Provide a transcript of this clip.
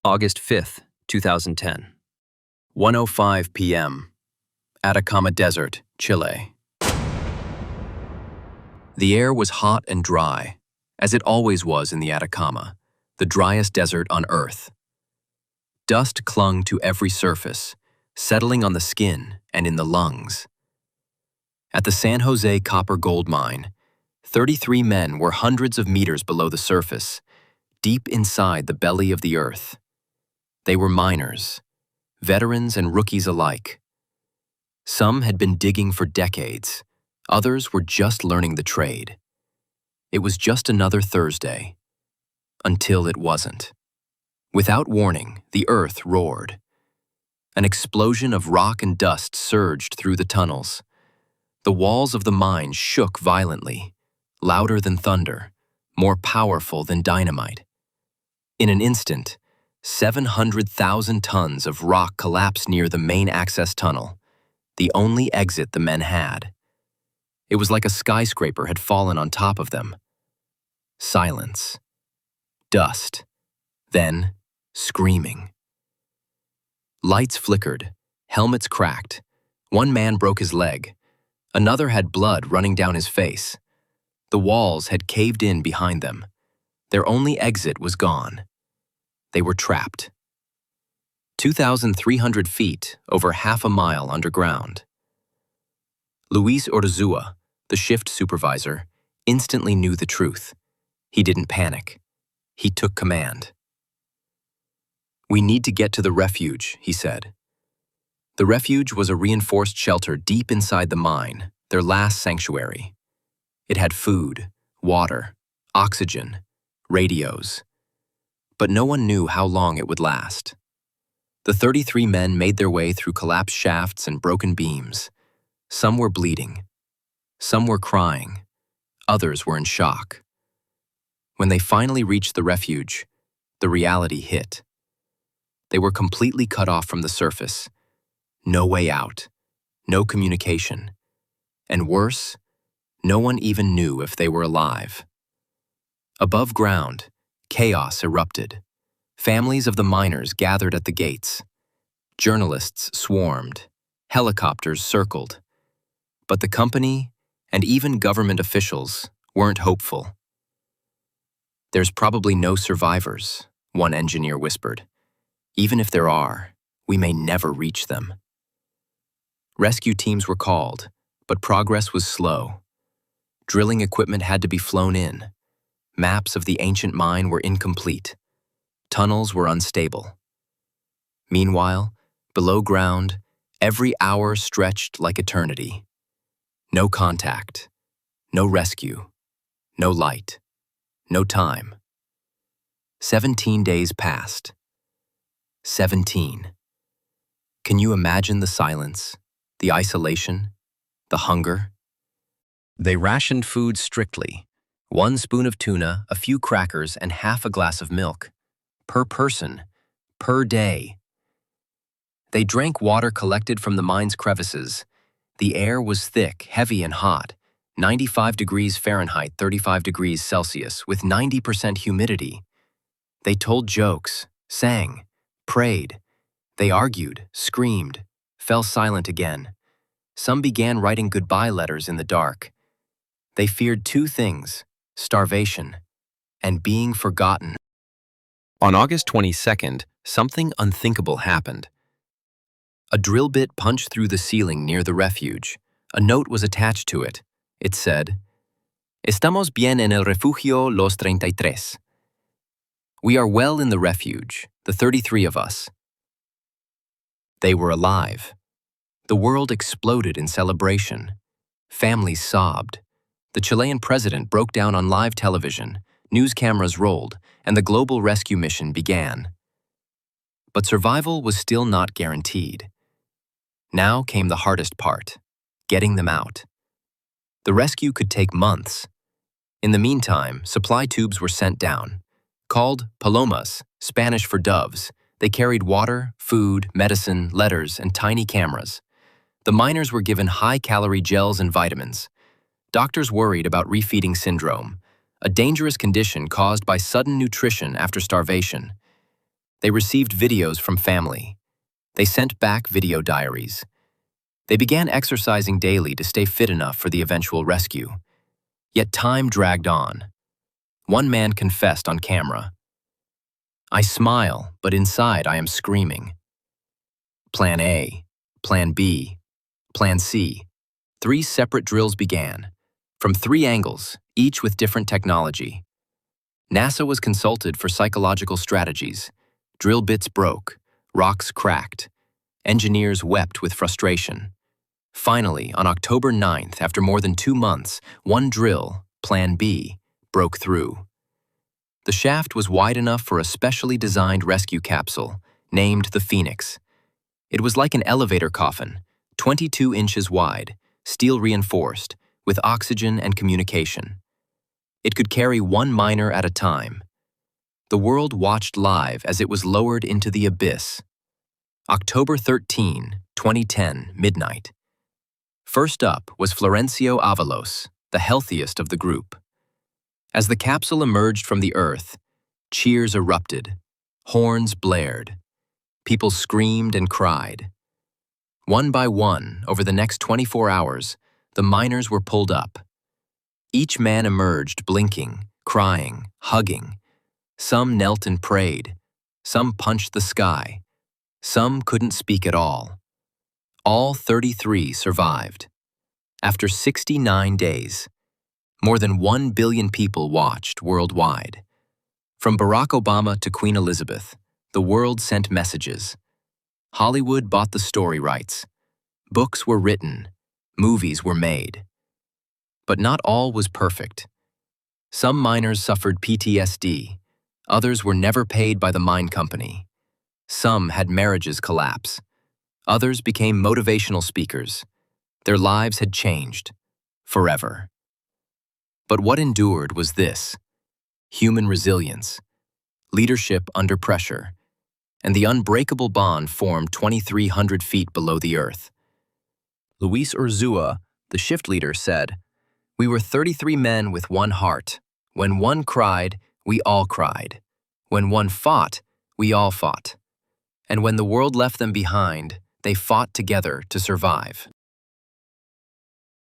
August 5th, 2010. 1:05 p.m. Atacama Desert, Chile. The air was hot and dry, as it always was in the Atacama, the driest desert on Earth. Dust clung to every surface, settling on the skin and in the lungs. At the San Jose copper gold mine, 33 men were hundreds of meters below the surface, deep inside the belly of the earth. They were miners, veterans and rookies alike. Some had been digging for decades, others were just learning the trade. It was just another Thursday, until it wasn't. Without warning, the earth roared. An explosion of rock and dust surged through the tunnels. The walls of the mine shook violently, louder than thunder, more powerful than dynamite. In an instant, 700,000 tons of rock collapsed near the main access tunnel, the only exit the men had. It was like a skyscraper had fallen on top of them. Silence. Dust. Then, screaming. Lights flickered, helmets cracked. One man broke his leg. Another had blood running down his face. The walls had caved in behind them. Their only exit was gone. They were trapped. 2,300 feet, over half a mile underground. Luis Orzua, the shift supervisor, instantly knew the truth. He didn't panic. He took command. "We need to get to the refuge," he said. The refuge was a reinforced shelter deep inside the mine, their last sanctuary. It had food, water, oxygen, radios. But no one knew how long it would last. The 33 men made their way through collapsed shafts and broken beams. Some were bleeding. Some were crying. Others were in shock. When they finally reached the refuge, the reality hit. They were completely cut off from the surface. No way out. No communication. And worse, no one even knew if they were alive. Above ground, chaos erupted. Families of the miners gathered at the gates. Journalists swarmed. Helicopters circled. But the company, and even government officials, weren't hopeful. "There's probably no survivors," one engineer whispered. "Even if there are, we may never reach them." Rescue teams were called, but progress was slow. Drilling equipment had to be flown in. Maps of the ancient mine were incomplete. Tunnels were unstable. Meanwhile, below ground, every hour stretched like eternity. No contact, no rescue, no light, no time. 17 days passed. 17. Can you imagine the silence, the isolation, the hunger? They rationed food strictly. 1 spoon of tuna, a few crackers, and half a glass of milk. Per person, per day. They drank water collected from the mine's crevices. The air was thick, heavy, and hot, 95 degrees Fahrenheit, 35 degrees Celsius, with 90% humidity. They told jokes, sang, prayed. They argued, screamed, fell silent again. Some began writing goodbye letters in the dark. They feared 2 things: starvation and being forgotten. On August 22nd, something unthinkable happened. A drill bit punched through the ceiling near the refuge. A note was attached to it. It said, "Estamos bien en el refugio los 33. We are well in the refuge, the 33 of us." They were alive. The world exploded in celebration. Families sobbed. The Chilean president broke down on live television, news cameras rolled, and the global rescue mission began. But survival was still not guaranteed. Now came the hardest part: getting them out. The rescue could take months. In the meantime, supply tubes were sent down. Called palomas, Spanish for doves, they carried water, food, medicine, letters, and tiny cameras. The miners were given high-calorie gels and vitamins. Doctors worried about refeeding syndrome, a dangerous condition caused by sudden nutrition after starvation. They received videos from family. They sent back video diaries. They began exercising daily to stay fit enough for the eventual rescue. Yet time dragged on. One man confessed on camera, "I smile, but inside I am screaming." Plan A, Plan B, Plan C. 3 separate drills began, from 3 angles, each with different technology. NASA was consulted for psychological strategies. Drill bits broke, rocks cracked. Engineers wept with frustration. Finally, on October 9th, after more than 2 months, one drill, Plan B, broke through. The shaft was wide enough for a specially designed rescue capsule, named the Phoenix. It was like an elevator coffin, 22 inches wide, steel-reinforced, with oxygen and communication. It could carry 1 miner at a time. The world watched live as it was lowered into the abyss. October 13, 2010, midnight. First up was Florencio Avalos, the healthiest of the group. As the capsule emerged from the earth, cheers erupted, horns blared. People screamed and cried. One by one, over the next 24 hours, the miners were pulled up. Each man emerged blinking, crying, hugging. Some knelt and prayed. Some punched the sky. Some couldn't speak at all. All 33 survived. After 69 days, more than 1 billion people watched worldwide. From Barack Obama to Queen Elizabeth, the world sent messages. Hollywood bought the story rights. Books were written. Movies were made. But not all was perfect. Some miners suffered PTSD. Others were never paid by the mine company. Some had marriages collapse. Others became motivational speakers. Their lives had changed. Forever. But what endured was this: human resilience, leadership under pressure, and the unbreakable bond formed 2,300 feet below the earth. Luis Urzua, the shift leader, said, "We were 33 men with one heart. When one cried, we all cried. When one fought, we all fought. And when the world left them behind, they fought together to survive."